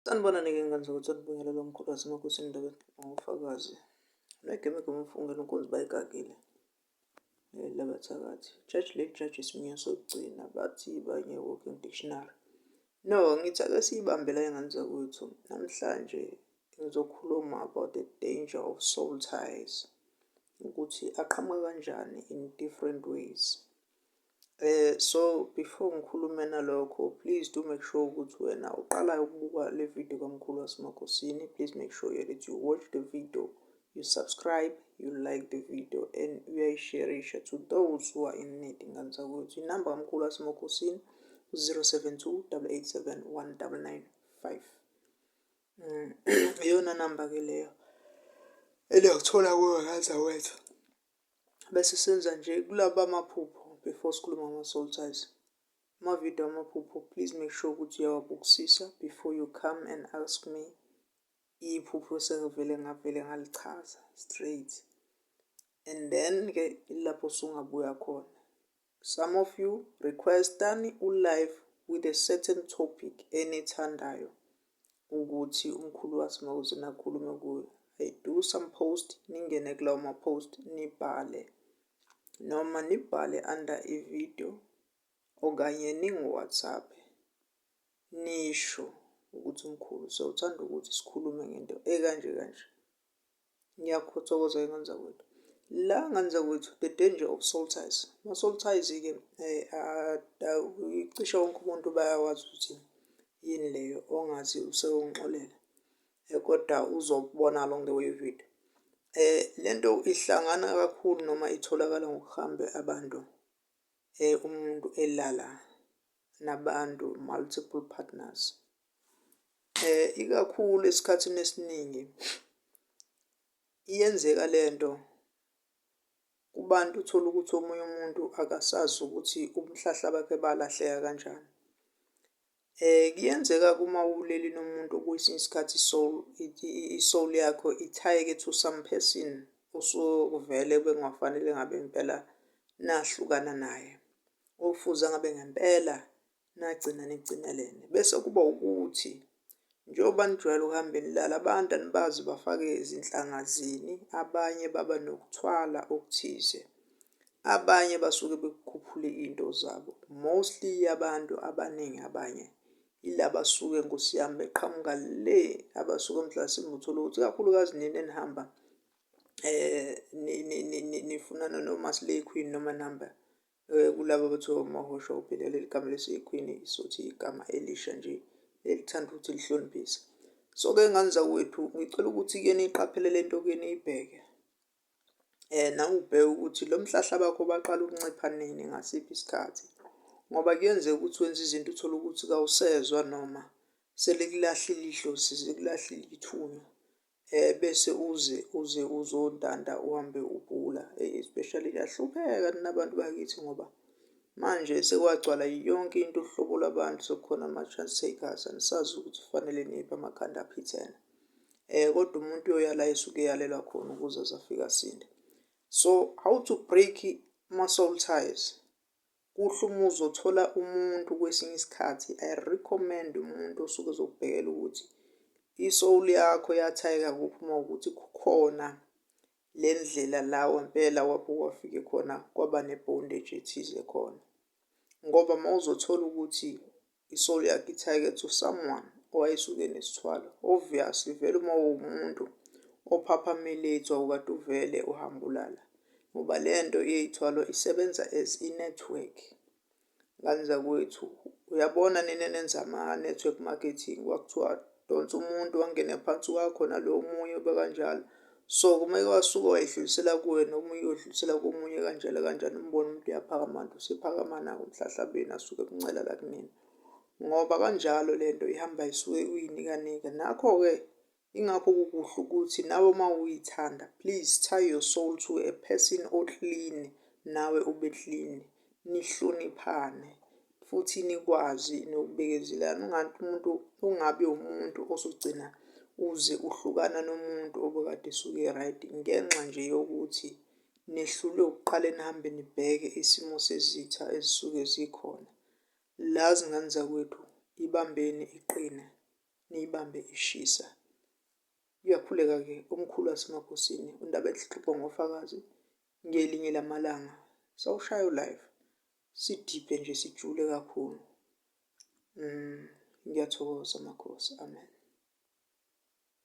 Sanibona-ke ngani zokuthi sanibingelela omkhulu wasemakosini indaba ngofakazi. Negeme mfungela inkunzi bayigagile. Labathakathi. Judge late judge isiminyo sokugcina bathi banye walking dictionary. No, ngithi ake siyibambe la ngani zakwethu. Namhlanje ngizokhuluma about the danger of soul ties. Ukuthi aqhamuka kanjani in different ways. So before ngikhulume nalokho, please do make sure ukuthi wena uqala ukubuka le video kamkhulu wasemakosini. Please make sure that you watch the video, you subscribe, you like the video, and uyayisharisha to those who are in need. Ngani zakwethu, inamba kamkhulu wasemakosini 072 887 1995. Iyona namba ke leyo eliyokuthola kuyo ngani zakwethu. Bese senza nje kulaba amaphupho. Before sikhuluma ngama-soul ties, ama-video amaphupho, please make sure ukuthi uyawabukisisa before you come and ask me iphupho ngavele ngalichaza straight. And then-ke ilapho sungabuya khona. Some of you request-ani u-live with a certain topic enithandayo ukuthi umkhulu wasemakosini akhulume kuyo. I do some post, ningene kulawo ma-post nibhale. Noma nibhale under i-video okanye ningu-WhatsApp nisho ukuthi mkhulu sewuthanda ukuthi sikhulume ngento ekanje kanje. Ngiyakuthokoza ngani zakwethu. La ngani zakwethu, the danger of soul ties. Ma-soul ties-ke cishe wonke umuntu bayawazi ukuthi yini leyo, ongazi usewongixolela. Kodwa uzobona along the way video. Lento ihlangana kakhulu noma itholakala ngokuhamba abantu umuntu elala nabantu, multiple partners. Ikakhulu esikhathini esiningi iyenzeka lento kubantu, uthola ukuthi omunye umuntu akasazi ukuthi umhlahla bakhe balahleka kanjani. Kuyenzeka kuma uleli nomuntu kwesinye isikhathi i-soul yakho ithayeke to some person osuvele bengafanele ngabe impela nahlukana naye. Ofuza ngabe ngempela nagcina nigcinelene. Bese kuba ukuthi njengoba nijwayele ukuhambe nilala abantu anibazi bafake ezinhlangazini, abanye baba nokuthwala okuthize. Abanye basuke bekukhuphule iy'nto zabo. Mostly abantu abaningi abanye ilaba basuke ngosiyami beqhamuka le abasuke mhlasimbe uthola ukuthi ikakhulukazi nini enihamba nifunana no-Maslay Queen noma namba kulabo bethu omahosha phela leli gama le-Slay Queen sothi igama elisha nje elithanda ukuthi lihloniphise. So-ke ngani zakwethu, ngicela ukuthi-ke niyiqaphele lento-ke niyibheke. Nawubheke ukuthi lo mhlahla bakho baqala ukuncipha nini, ngasiphi isikhathi. Ngoba kuyenzeka ukuthi wenza izinto uthole ukuthi kawusezwa noma selikulahlile ihlozi, sekulahlile ithunya. Bese uzontanta uhambe ubhula. Especially kuyahlupheka nabantu bakithi ngoba manje sekwagcwala yonke into, uhlobo lwabantu sekukhona ama-chance takers. Anisazi ukuthi kufanele niphi amakhanda aphithene. Kodwa umuntu uyoyala esuke eyalelwa khona ukuze azafika asinde. So how to break ama-soul ties? Kuhle uma uzothola umuntu kwesinye isikhathi, I recommend umuntu osuke ezokubhekela ukuthi i-soul yakho yathayeka kuphi uma ukuthi kukhona le ndlela la wempela wafike khona kwaba ne-bondage ethize khona. Ngoba uma uzothola ukuthi i-soul yakho ithayeke to someone owayesuke nesithwalo, obviously vele uma uwumuntu ophaphamelethwa ukade uvele uhamba ulala. Ngoba le nto yey'thwalo isebenza as i-network. Ngani zakwethu, uyabona nina nenza ama-network marketing, kwakuthiwa donsa umuntu wangene phansi kwakho nalo omunye bekanjalo. So kumele wasuke wayedlulisela kuwe nomunye uyodlulisela komunye kanjalo kanjani, umbone umuntu uyaphakama usephakama nawo emhlahlabeni asuke kuncela la kunina. Ngoba kanjalo lento ihamba isuke uyinikanika. Nakho-ke ingakho kukuhle ukuthi nawe uma uyithanda, please tie your soul to a person o-clean, nawe ube clean. Nihloniphane futhi nikwazi nokubekezelana. Ungabi umuntu osugcina uze uhlukana nomuntu obekade esuke right ngenxa nje yokuthi nehlule ukuqale nihambe nibheke isimo sezitha ezisuke zikhona. Lazi ngani zakwethu, ibambeni iqine. niyibambe ishisa. Uyakhuleka-ke omkhulu wasemakhosini, uNdabenhle ngofakazi, ngelinye lamalanga sawushaya u-live, sidiphe nje sijule kakhulu. Ngiyathokoza makhosi, amen.